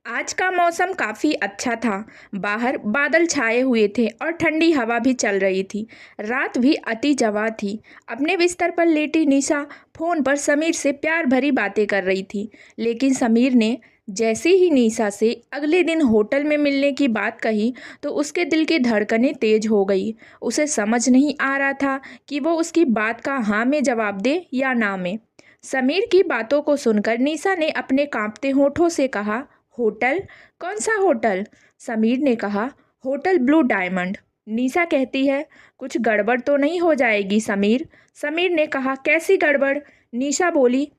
आज का मौसम काफ़ी अच्छा था। बाहर बादल छाए हुए थे और ठंडी हवा भी चल रही थी। रात भी अति जवा थी। अपने बिस्तर पर लेटी निशा फ़ोन पर समीर से प्यार भरी बातें कर रही थी। लेकिन समीर ने जैसे ही निशा से अगले दिन होटल में मिलने की बात कही तो उसके दिल की धड़कनें तेज हो गई। उसे समझ नहीं आ रहा था कि वो उसकी बात का हाँ में जवाब दे या ना में। समीर की बातों को सुनकर निशा ने अपने कांपते होठों से कहा, होटल? कौन सा होटल? समीर ने कहा, होटल ब्लू डायमंड। निशा कहती है, कुछ गड़बड़ तो नहीं हो जाएगी समीर? समीर ने कहा, कैसी गड़बड़? निशा बोली,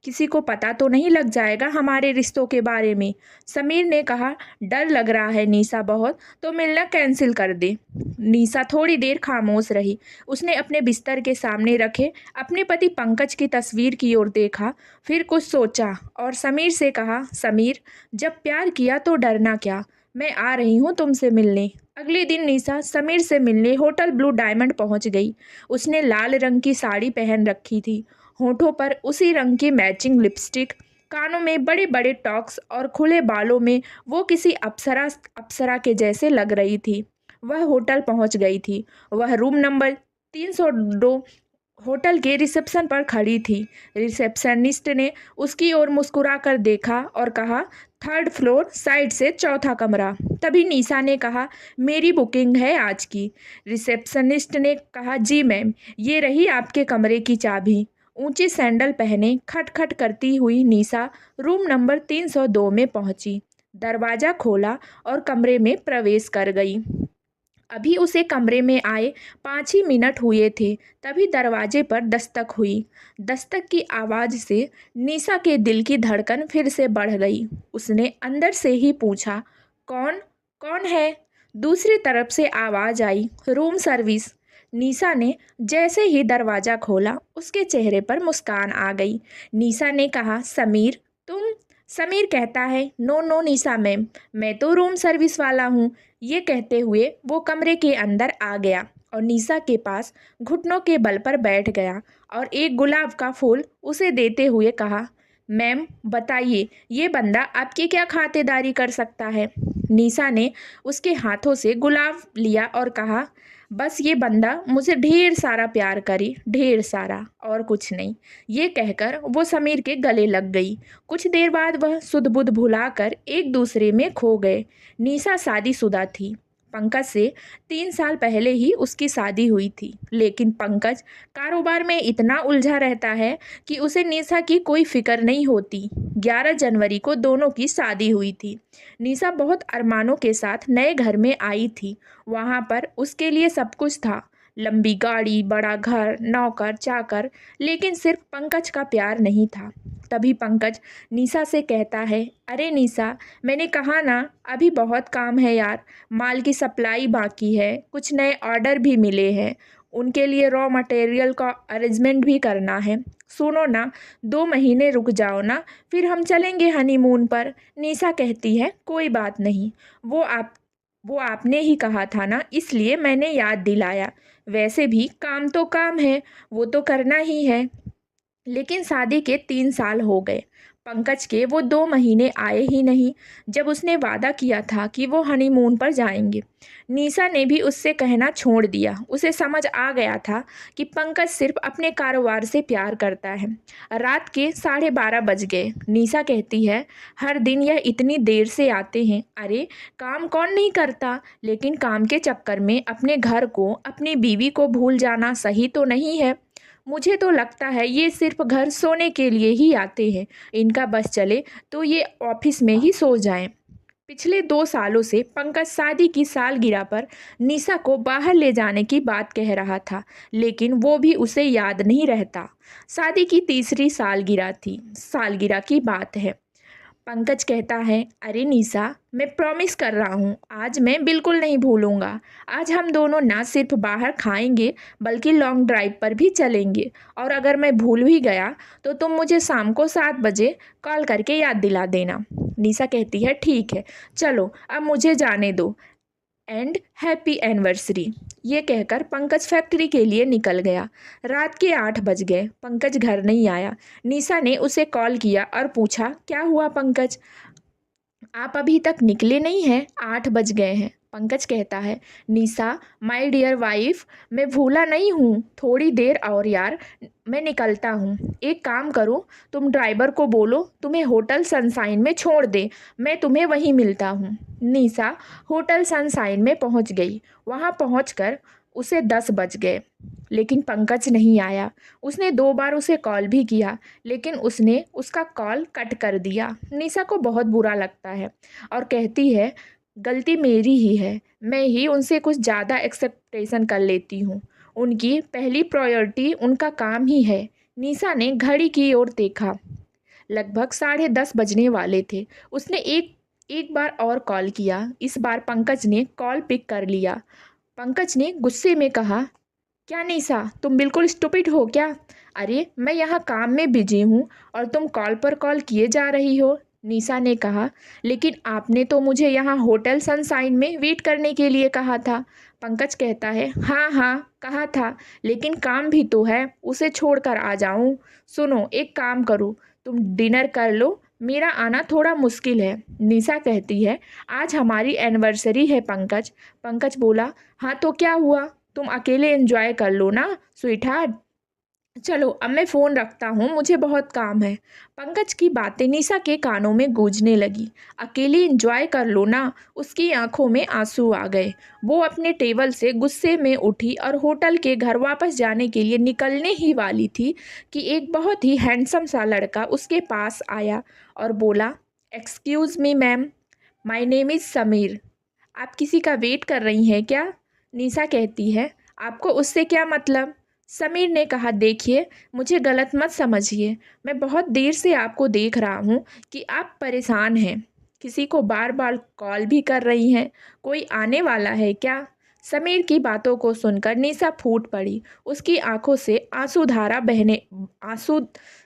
किसी को पता तो नहीं लग जाएगा हमारे रिश्तों के बारे में? समीर ने कहा, डर लग रहा है निशा बहुत, तो मिलना कैंसिल कर दे। निशा थोड़ी देर खामोश रही। उसने अपने बिस्तर के सामने रखे अपने पति पंकज की तस्वीर की ओर देखा, फिर कुछ सोचा और समीर से कहा, समीर, जब प्यार किया तो डरना क्या? मैं आ रही हूँ तुमसे मिलने। अगले दिन निशा समीर से मिलने होटल ब्लू डायमंड पहुंच गई। उसने लाल रंग की साड़ी पहन रखी थी, होठों पर उसी रंग की मैचिंग लिपस्टिक, कानों में बड़े बड़े टॉक्स और खुले बालों में वो किसी अप्सरा अप्सरा के जैसे लग रही थी। वह होटल पहुंच गई थी। वह रूम नंबर 302 होटल के रिसेप्शन पर खड़ी थी। रिसेप्शनिस्ट ने उसकी ओर मुस्कुराकर देखा और कहा, थर्ड फ्लोर, साइड से चौथा कमरा। तभी निशा ने कहा, मेरी बुकिंग है आज की। रिसेप्शनिस्ट ने कहा, जी मैम, ये रही आपके कमरे की चाबी। ऊंची सैंडल पहने खटखट करती हुई निशा रूम नंबर 302 में पहुंची। दरवाज़ा खोला और कमरे में प्रवेश कर गई। अभी उसे कमरे में आए 5 ही मिनट हुए थे, तभी दरवाजे पर दस्तक हुई। दस्तक की आवाज़ से निशा के दिल की धड़कन फिर से बढ़ गई। उसने अंदर से ही पूछा, कौन? कौन है? दूसरी तरफ से आवाज़ आई, रूम सर्विस। निशा ने जैसे ही दरवाज़ा खोला उसके चेहरे पर मुस्कान आ गई। निशा ने कहा, समीर, तुम? समीर कहता है, नो नो निशा मैम, मैं तो रूम सर्विस वाला हूँ। ये कहते हुए वो कमरे के अंदर आ गया और निशा के पास घुटनों के बल पर बैठ गया और एक गुलाब का फूल उसे देते हुए कहा, मैम बताइए, ये बंदा आपकी क्या खातिरदारी कर सकता है? निशा ने उसके हाथों से गुलाब लिया और कहा, बस ये बंदा मुझे ढेर सारा प्यार करे, ढेर सारा, और कुछ नहीं। ये कहकर वो समीर के गले लग गई। कुछ देर बाद वह सुध बुध भुलाकर एक दूसरे में खो गए। निशा शादीशुदा थी। पंकज से 3 साल पहले ही उसकी शादी हुई थी, लेकिन पंकज कारोबार में इतना उलझा रहता है कि उसे निशा की कोई फिक्र नहीं होती। 11 जनवरी को दोनों की शादी हुई थी। निशा बहुत अरमानों के साथ नए घर में आई थी। वहाँ पर उसके लिए सब कुछ था, लंबी गाड़ी, बड़ा घर, नौकर चाकर, लेकिन सिर्फ पंकज का प्यार नहीं था। तभी पंकज निशा से कहता है, अरे निशा, मैंने कहा ना, अभी बहुत काम है यार। माल की सप्लाई बाकी है, कुछ नए ऑर्डर भी मिले हैं, उनके लिए रॉ मटेरियल का अरेंजमेंट भी करना है। सुनो ना, 2 महीने रुक जाओ ना, फिर हम चलेंगे हनीमून पर। निशा कहती है, कोई बात नहीं, वो आप वो आपने ही कहा था ना, इसलिए मैंने याद दिलाया। वैसे भी काम तो काम है, वो तो करना ही है। लेकिन शादी के 3 साल हो गए, पंकज के वो 2 महीने आए ही नहीं, जब उसने वादा किया था कि वो हनीमून पर जाएंगे। निशा ने भी उससे कहना छोड़ दिया। उसे समझ आ गया था कि पंकज सिर्फ अपने कारोबार से प्यार करता है। रात के 12:30 बज गए। निशा कहती है, हर दिन यह इतनी देर से आते हैं। अरे, काम कौन नहीं करता, लेकिन काम के चक्कर में अपने घर को, अपनी बीवी को भूल जाना सही तो नहीं है। मुझे तो लगता है ये सिर्फ घर सोने के लिए ही आते हैं। इनका बस चले तो ये ऑफिस में ही सो जाएं। पिछले 2 सालों से पंकज शादी की सालगिरह पर निशा को बाहर ले जाने की बात कह रहा था, लेकिन वो भी उसे याद नहीं रहता। शादी की तीसरी सालगिरह थी, सालगिरह की बात है। पंकज कहता है, अरे निशा, मैं प्रॉमिस कर रहा हूँ, आज मैं बिल्कुल नहीं भूलूंगा। आज हम दोनों ना सिर्फ बाहर खाएंगे, बल्कि लॉन्ग ड्राइव पर भी चलेंगे। और अगर मैं भूल भी गया तो तुम मुझे शाम को 7 बजे कॉल करके याद दिला देना। निशा कहती है, ठीक है, चलो अब मुझे जाने दो, एंड हैप्पी एनिवर्सरी। ये कहकर पंकज फैक्ट्री के लिए निकल गया। रात के 8 बज गए, पंकज घर नहीं आया। निशा ने उसे कॉल किया और पूछा, क्या हुआ पंकज? आप अभी तक निकले नहीं हैं? 8 बज गए हैं। पंकज कहता है, निशा माय डियर वाइफ, मैं भूला नहीं हूँ, थोड़ी देर और यार, मैं निकलता हूँ। एक काम करो, तुम ड्राइवर को बोलो तुम्हें होटल सनशाइन में छोड़ दे, मैं तुम्हें वहीं मिलता हूँ। निशा होटल सनशाइन में पहुँच गई। वहाँ पहुँचकर उसे 10 बज गए, लेकिन पंकज नहीं आया। उसने 2 बार उसे कॉल भी किया, लेकिन उसने उसका कॉल कट कर दिया। निशा को बहुत बुरा लगता है और कहती है, गलती मेरी ही है, मैं ही उनसे कुछ ज़्यादा एक्सपेक्टेशन कर लेती हूँ। उनकी पहली प्रायोरिटी उनका काम ही है। निशा ने घड़ी की ओर देखा। लगभग 10:30 बजने वाले थे। उसने एक एक बार और कॉल किया। इस बार पंकज ने कॉल पिक कर लिया। पंकज ने गुस्से में कहा, क्या निशा, तुम बिल्कुल स्टूपिड हो क्या? अरे मैं यहाँ काम में बिजी हूँ और तुम कॉल पर कॉल किए जा रही हो। निशा ने कहा, लेकिन आपने तो मुझे यहाँ होटल सनशाइन में वेट करने के लिए कहा था। पंकज कहता है, हाँ हाँ कहा था, लेकिन काम भी तो है, उसे छोड़कर आ जाऊँ? सुनो, एक काम करो, तुम डिनर कर लो, मेरा आना थोड़ा मुश्किल है। निशा कहती है, आज हमारी एनिवर्सरी है पंकज। पंकज बोला, हाँ तो क्या हुआ, तुम अकेले एंजॉय कर लो ना स्वीटहार्ट। चलो अब मैं फ़ोन रखता हूँ, मुझे बहुत काम है। पंकज की बातें निशा के कानों में गूंजने लगी। अकेले एंजॉय कर लो ना। उसकी आंखों में आंसू आ गए। वो अपने टेबल से गुस्से में उठी और होटल के घर वापस जाने के लिए निकलने ही वाली थी कि एक बहुत ही हैंडसम सा लड़का उसके पास आया और बोला, excuse me ma'am, my name is Sameer. आप किसी का वेट कर रही हैं क्या? निशा कहती है, आपको उससे क्या मतलब? समीर ने कहा, देखिए मुझे गलत मत समझिए, मैं बहुत देर से आपको देख रहा हूँ कि आप परेशान हैं, किसी को बार बार कॉल भी कर रही हैं, कोई आने वाला है क्या? समीर की बातों को सुनकर निशा फूट पड़ी। उसकी आंखों से आंसू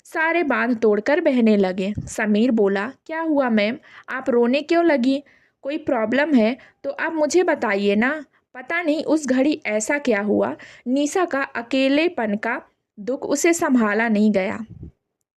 सारे बांध तोड़कर बहने लगे। समीर बोला, क्या हुआ मैम, आप रोने क्यों लगी? कोई प्रॉब्लम है तो आप मुझे बताइए ना। पता नहीं उस घड़ी ऐसा क्या हुआ, निशा का अकेलेपन का दुख उसे संभाला नहीं गया।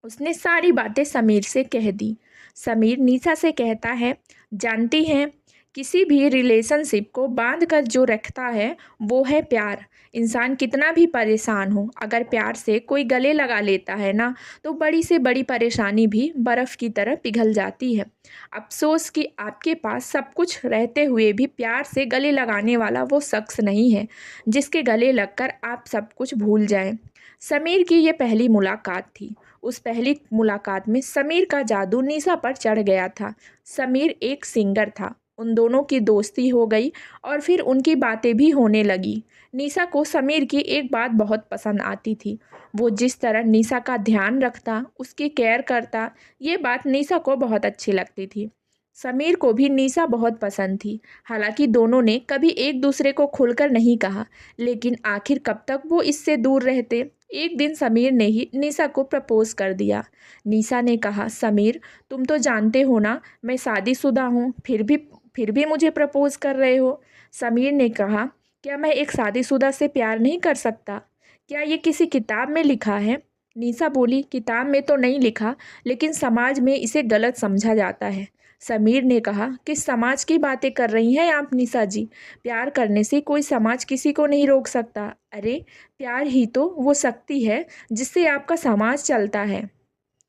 उसने सारी बातें समीर से कह दी। समीर निशा से कहता है, जानती हैं, किसी भी रिलेशनशिप को बांध कर जो रखता है वो है प्यार। इंसान कितना भी परेशान हो, अगर प्यार से कोई गले लगा लेता है ना, तो बड़ी से बड़ी परेशानी भी बर्फ़ की तरह पिघल जाती है। अफसोस कि आपके पास सब कुछ रहते हुए भी प्यार से गले लगाने वाला वो शख्स नहीं है जिसके गले लगकर आप सब कुछ भूल जाएं। समीर की ये पहली मुलाकात थी। उस पहली मुलाकात में समीर का जादू निशा पर चढ़ गया था। समीर एक सिंगर था। उन दोनों की दोस्ती हो गई और फिर उनकी बातें भी होने लगी। निशा को समीर की एक बात बहुत पसंद आती थी। वो जिस तरह निशा का ध्यान रखता, उसकी केयर करता, ये बात निशा को बहुत अच्छी लगती थी। समीर को भी निशा बहुत पसंद थी। हालांकि दोनों ने कभी एक दूसरे को खुलकर नहीं कहा, लेकिन आखिर कब तक वो इससे दूर रहते। एक दिन समीर ने ही निशा को प्रपोज कर दिया। निशा ने कहा, समीर तुम तो जानते हो ना मैं शादीशुदा हूँ, फिर भी मुझे प्रपोज कर रहे हो। समीर ने कहा, क्या मैं एक शादीशुदा से प्यार नहीं कर सकता? क्या ये किसी किताब में लिखा है? निशा बोली, किताब में तो नहीं लिखा, लेकिन समाज में इसे गलत समझा जाता है। समीर ने कहा, किस समाज की बातें कर रही हैं आप निशा जी? प्यार करने से कोई समाज किसी को नहीं रोक सकता। अरे प्यार ही तो वो शक्ति है जिससे आपका समाज चलता है।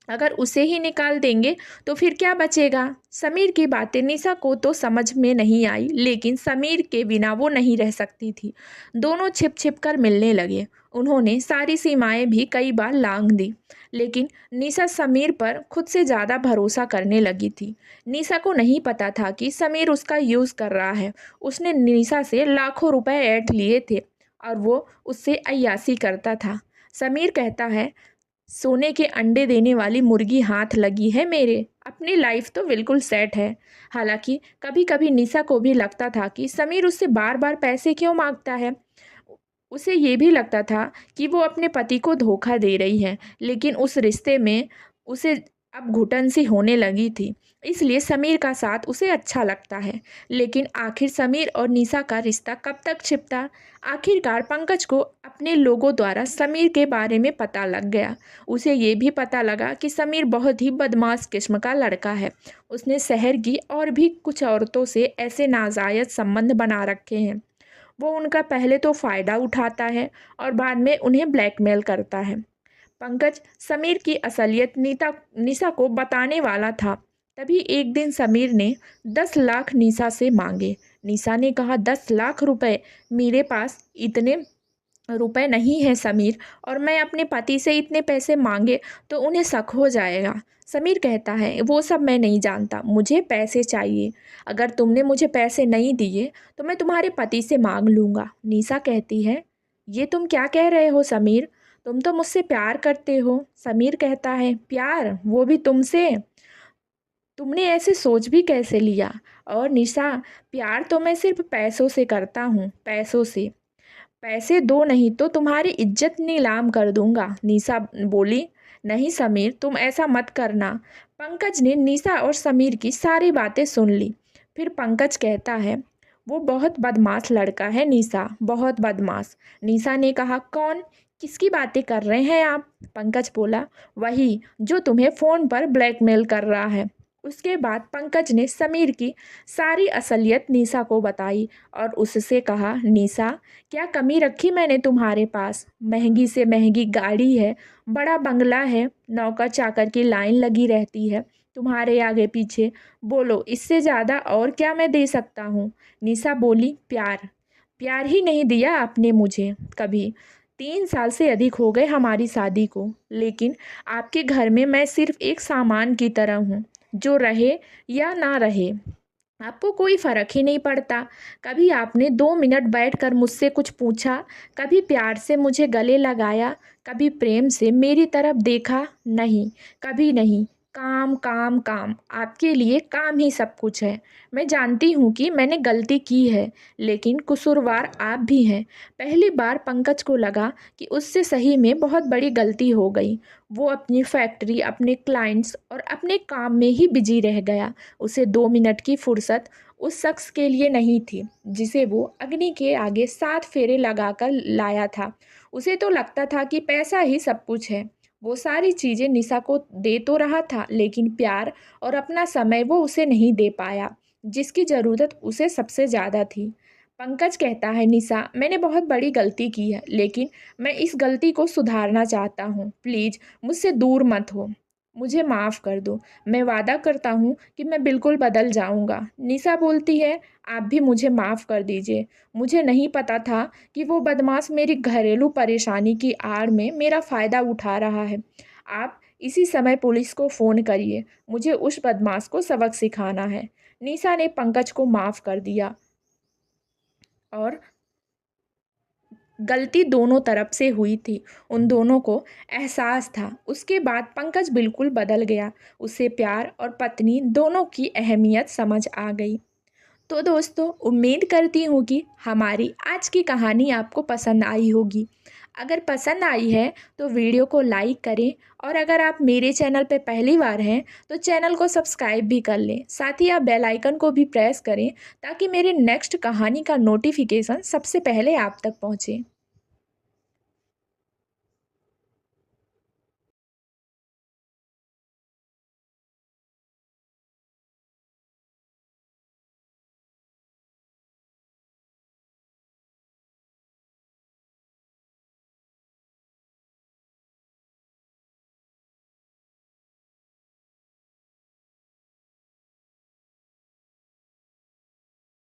अगर उसे ही निकाल देंगे तो फिर क्या बचेगा? समीर की बातें निशा को तो समझ में नहीं आई, लेकिन समीर के बिना वो नहीं रह सकती थी। दोनों छिप छिप कर मिलने लगे। उन्होंने सारी सीमाएं भी कई बार लांघ दी, लेकिन निशा समीर पर खुद से ज़्यादा भरोसा करने लगी थी। निशा को नहीं पता था कि समीर उसका यूज़ कर रहा है। उसने निशा से लाखों रुपए ऐंठ लिए थे और वो उससे अय्यासी करता था। समीर कहता है, सोने के अंडे देने वाली मुर्गी हाथ लगी है मेरे, अपनी लाइफ तो बिल्कुल सेट है। हालांकि कभी कभी निशा को भी लगता था कि समीर उससे बार बार पैसे क्यों मांगता है। उसे ये भी लगता था कि वो अपने पति को धोखा दे रही है, लेकिन उस रिश्ते में उसे अब घुटन सी होने लगी थी। इसलिए समीर का साथ उसे अच्छा लगता है। लेकिन आखिर समीर और निशा का रिश्ता कब तक छिपता? आखिरकार पंकज को अपने लोगों द्वारा समीर के बारे में पता लग गया। उसे ये भी पता लगा कि समीर बहुत ही बदमाश किस्म का लड़का है। उसने शहर की और भी कुछ औरतों से ऐसे नाजायज संबंध बना रखे हैं। वो उनका पहले तो फ़ायदा उठाता है और बाद में उन्हें ब्लैकमेल करता है। पंकज समीर की असलियत निशा को बताने वाला था। तभी एक दिन समीर ने 10 लाख निशा से मांगे। निशा ने कहा, 10 लाख रुपए? मेरे पास इतने रुपए नहीं है समीर, और मैं अपने पति से इतने पैसे मांगे तो उन्हें शक हो जाएगा। समीर कहता है, वो सब मैं नहीं जानता, मुझे पैसे चाहिए। अगर तुमने मुझे पैसे नहीं दिए तो मैं तुम्हारे पति से मांग लूँगा। निशा कहती है, ये तुम क्या कह रहे हो समीर? तुम तो मुझसे प्यार करते हो। समीर कहता है, प्यार? वो भी तुमसे? तुमने ऐसे सोच भी कैसे लिया? और निशा, प्यार तो मैं सिर्फ पैसों से करता हूँ, पैसों से। पैसे दो नहीं तो तुम्हारी इज्जत नीलाम कर दूंगा। निशा बोली, नहीं समीर, तुम ऐसा मत करना। पंकज ने निशा और समीर की सारी बातें सुन ली। फिर पंकज कहता है, वो बहुत बदमाश लड़का है निशा, बहुत बदमाश। निशा ने कहा, कौन? किसकी बातें कर रहे हैं आप? पंकज बोला, वही जो तुम्हें फ़ोन पर ब्लैकमेल कर रहा है। उसके बाद पंकज ने समीर की सारी असलियत निशा को बताई और उससे कहा, निशा, क्या कमी रखी मैंने तुम्हारे पास? महंगी से महंगी गाड़ी है, बड़ा बंगला है, नौकर चाकर की लाइन लगी रहती है तुम्हारे आगे पीछे। बोलो, इससे ज़्यादा और क्या मैं दे सकता हूँ? निशा बोली, प्यार? प्यार ही नहीं दिया आपने मुझे कभी। 3 साल से अधिक हो गए हमारी शादी को, लेकिन आपके घर में मैं सिर्फ एक सामान की तरह हूँ, जो रहे या ना रहे आपको कोई फ़र्क ही नहीं पड़ता। कभी आपने 2 मिनट बैठकर मुझसे कुछ पूछा? कभी प्यार से मुझे गले लगाया? कभी प्रेम से मेरी तरफ देखा? नहीं, कभी नहीं। काम काम काम, आपके लिए काम ही सब कुछ है। मैं जानती हूँ कि मैंने गलती की है, लेकिन कसूरवार आप भी हैं। पहली बार पंकज को लगा कि उससे सही में बहुत बड़ी गलती हो गई। वो अपनी फैक्ट्री, अपने क्लाइंट्स और अपने काम में ही बिजी रह गया। उसे 2 मिनट की फुर्सत उस शख्स के लिए नहीं थी जिसे वो अग्नि के आगे 7 फेरे लगाकर लाया था। उसे तो लगता था कि पैसा ही सब कुछ है। वो सारी चीज़ें निशा को दे तो रहा था, लेकिन प्यार और अपना समय वो उसे नहीं दे पाया, जिसकी ज़रूरत उसे सबसे ज़्यादा थी। पंकज कहता है, निशा, मैंने बहुत बड़ी गलती की है, लेकिन मैं इस गलती को सुधारना चाहता हूँ। प्लीज़ मुझसे दूर मत हो, मुझे माफ़ कर दो। मैं वादा करता हूँ कि मैं बिल्कुल बदल जाऊँगा। निशा बोलती है, आप भी मुझे माफ़ कर दीजिए। मुझे नहीं पता था कि वो बदमाश मेरी घरेलू परेशानी की आड़ में मेरा फ़ायदा उठा रहा है। आप इसी समय पुलिस को फ़ोन करिए, मुझे उस बदमाश को सबक सिखाना है। निशा ने पंकज को माफ़ कर दिया और गलती दोनों तरफ से हुई थी, उन दोनों को एहसास था। उसके बाद पंकज बिल्कुल बदल गया। उसे प्यार और पत्नी दोनों की अहमियत समझ आ गई। तो दोस्तों, उम्मीद करती हूँ कि हमारी आज की कहानी आपको पसंद आई होगी। अगर पसंद आई है तो वीडियो को लाइक करें, और अगर आप मेरे चैनल पे पहली बार हैं तो चैनल को सब्सक्राइब भी कर लें। साथ ही आप बेल आइकन को भी प्रेस करें ताकि मेरे नेक्स्ट कहानी का नोटिफिकेशन सबसे पहले आप तक पहुँचे।